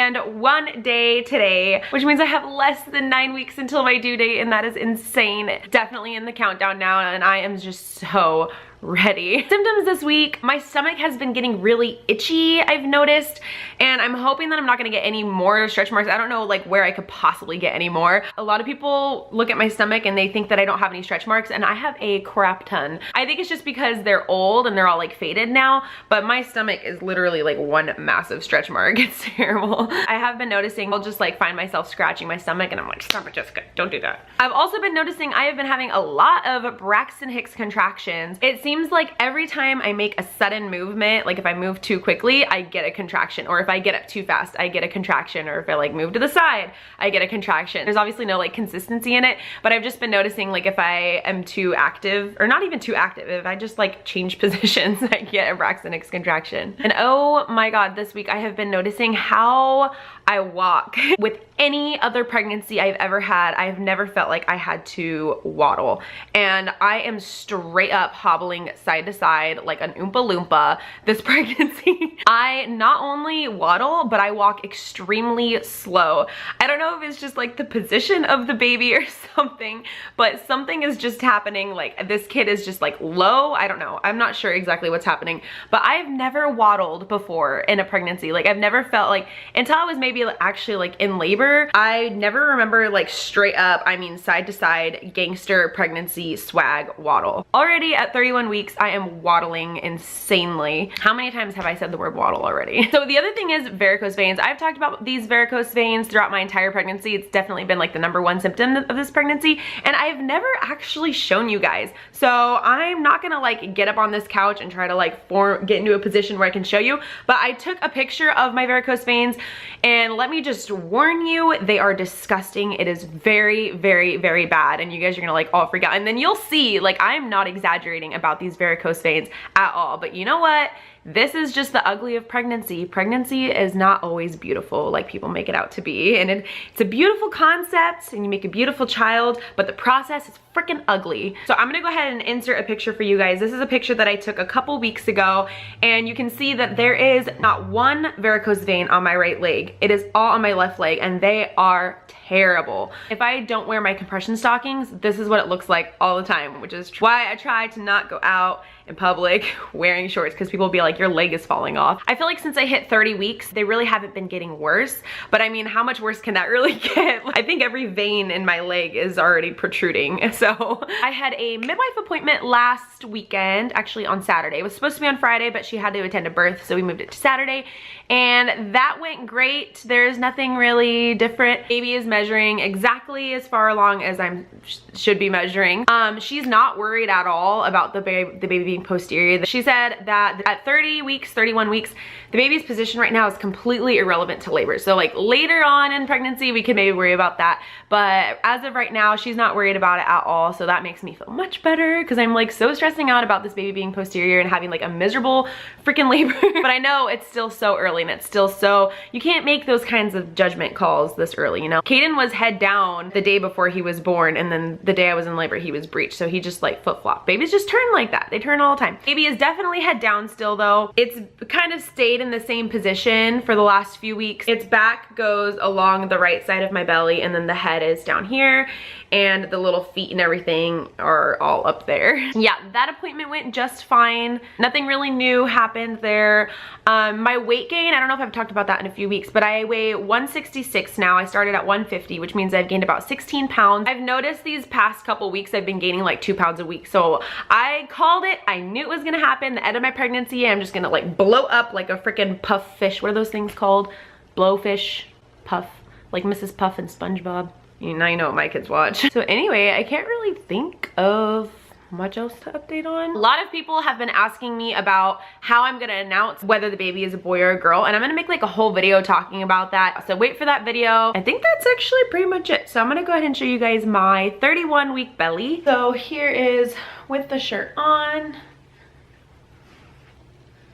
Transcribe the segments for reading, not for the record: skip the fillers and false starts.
and 1 day today, which means I have less than 9 weeks until my due date, and that is insane. Definitely in the countdown now, and I am just so ready. Symptoms this week, my stomach has been getting really itchy, I've noticed, and I'm hoping that I'm not gonna get any more stretch marks. I don't know like where I could possibly get any more. A lot of people look at my stomach and they think that I don't have any stretch marks, and I have a crap ton. I think it's just because they're old and they're all like faded now, but my stomach is literally like one massive stretch mark. It's terrible. I have been noticing I'll just like find myself scratching my stomach and I'm like, stop it, Jessica, don't do that. I've also been noticing I have been having a lot of Braxton Hicks contractions. It seems like every time I make a sudden movement, like if I move too quickly, I get a contraction, or if I get up too fast, I get a contraction, or if I like move to the side, I get a contraction. There's obviously no like consistency in it, but I've just been noticing like if I am too active, or not even too active, if I just like change positions, I get a Braxton Hicks contraction. And oh my God, this week I have been noticing how I walk. With any other pregnancy I've ever had, I've never felt like I had to waddle. And I am straight up hobbling side to side like an Oompa Loompa this pregnancy. I not only waddle, but I walk extremely slow. I don't know if it's just like the position of the baby or something, but something is just happening. Like this kid is just like low. I don't know. I'm not sure exactly what's happening, but I've never waddled before in a pregnancy. Like I've never felt like, until I was maybe actually like in labor, I never remember like straight up, I mean side to side gangster pregnancy swag waddle. Already at 31 weeks, I am waddling insanely. How many times have I said the word waddle already? So the other thing is varicose veins. I've talked about these varicose veins throughout my entire pregnancy. It's definitely been like the #1 symptom of this pregnancy, and I've never actually shown you guys. So I'm not gonna like get up on this couch and try to like get into a position where I can show you, but I took a picture of my varicose veins, and let me just warn you, they are disgusting. It is very, very, very bad, and you guys are gonna like all freak out, and then you'll see like I'm not exaggerating about these varicose veins at all. But you know what? This is just the ugly of pregnancy. Pregnancy is not always beautiful like people make it out to be, and it's a beautiful concept and you make a beautiful child, but the process is freaking ugly. So I'm gonna go ahead and insert a picture for you guys. This is a picture that I took a couple weeks ago, and you can see that there is not one varicose vein on my right leg. It is all on my left leg, and they are terrible. If I don't wear my compression stockings, this is what it looks like all the time, which is why I try to not go out in public wearing shorts, because people will be like, your leg is falling off. I feel like since I hit 30 weeks, they really haven't been getting worse, but I mean, how much worse can that really get? I think every vein in my leg is already protruding. So I had a midwife appointment last weekend, actually on Saturday. It was supposed to be on Friday, but she had to attend a birth, so we moved it to Saturday, and that went great. There's nothing really different. Baby is measuring exactly as far along as I should be measuring. She's not worried at all about the baby being posterior. She said that at 30 weeks, 31 weeks, the baby's position right now is completely irrelevant to labor. So like later on in pregnancy, we could maybe worry about that. But as of right now, she's not worried about it at all. So that makes me feel much better, because I'm like so stressing out about this baby being posterior and having like a miserable freaking labor. But I know it's still so early, and it's still so, you can't make those kinds of judgment calls this early, you know? Caden was head down the day before he was born, and then the day I was in labor, he was breached. So he just like flip-flop. Babies just turn like that. They turn all the time. Baby is definitely head down still though. It's kind of stayed in the same position for the last few weeks. Its back goes along the right side of my belly, and then the head is down here, and the little feet and everything are all up there. Yeah, that appointment went just fine. Nothing really new happened there. My weight gain, I don't know if I've talked about that in a few weeks, but I weigh 166 now. I started at 150, which means I've gained about 16 pounds. I've noticed these past couple weeks I've been gaining like 2 pounds a week. So I called it. I knew it was gonna happen. The end of my pregnancy, I'm just gonna like blow up like a freaking puff fish. What are those things called? Blowfish, puff, like Mrs. Puff and SpongeBob. Now you know what my kids watch. So anyway, I can't really think of much else to update on. A lot of people have been asking me about how I'm gonna announce whether the baby is a boy or a girl, and I'm gonna make like a whole video talking about that. So wait for that video. I think that's actually pretty much it. So I'm gonna go ahead and show you guys my 31-week belly. So here is with the shirt on.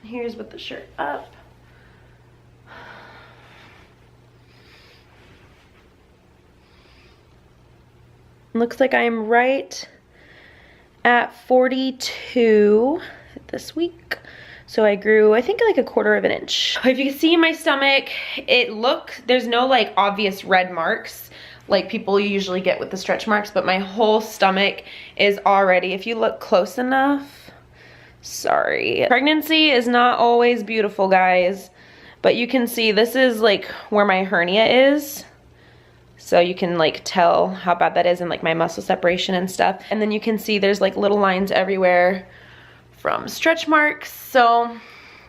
Here's with the shirt up. Looks like I'm right at 42 this week. So I grew, I think like 1/4 of an inch. If you can see my stomach, there's no like obvious red marks like people usually get with the stretch marks, but my whole stomach is already, if you look close enough, sorry. Pregnancy is not always beautiful, guys, but you can see this is like where my hernia is. So you can like tell how bad that is and like my muscle separation and stuff. And then you can see there's like little lines everywhere from stretch marks. So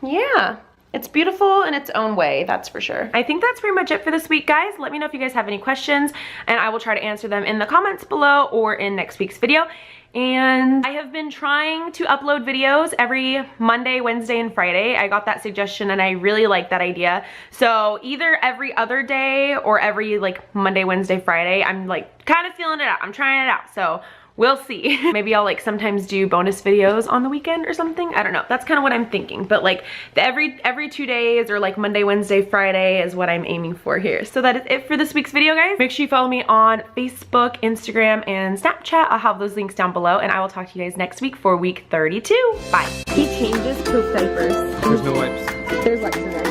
yeah, it's beautiful in its own way, that's for sure. I think that's pretty much it for this week, guys. Let me know if you guys have any questions and I will try to answer them in the comments below or in next week's video. And I have been trying to upload videos every Monday, Wednesday, and Friday. I got that suggestion and I really like that idea. So either every other day or every like Monday, Wednesday, Friday. I'm like kind of feeling it out. I'm trying it out. So we'll see. Maybe I'll like sometimes do bonus videos on the weekend or something. I don't know. That's kind of what I'm thinking. But like every 2 days or like Monday, Wednesday, Friday is what I'm aiming for here. So that is it for this week's video, guys. Make sure you follow me on Facebook, Instagram, and Snapchat. I'll have those links down below and I will talk to you guys next week for week 32. Bye. He changes poop diapers. There's no wipes. There's wipes in there.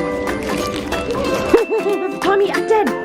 Tommy, act dead.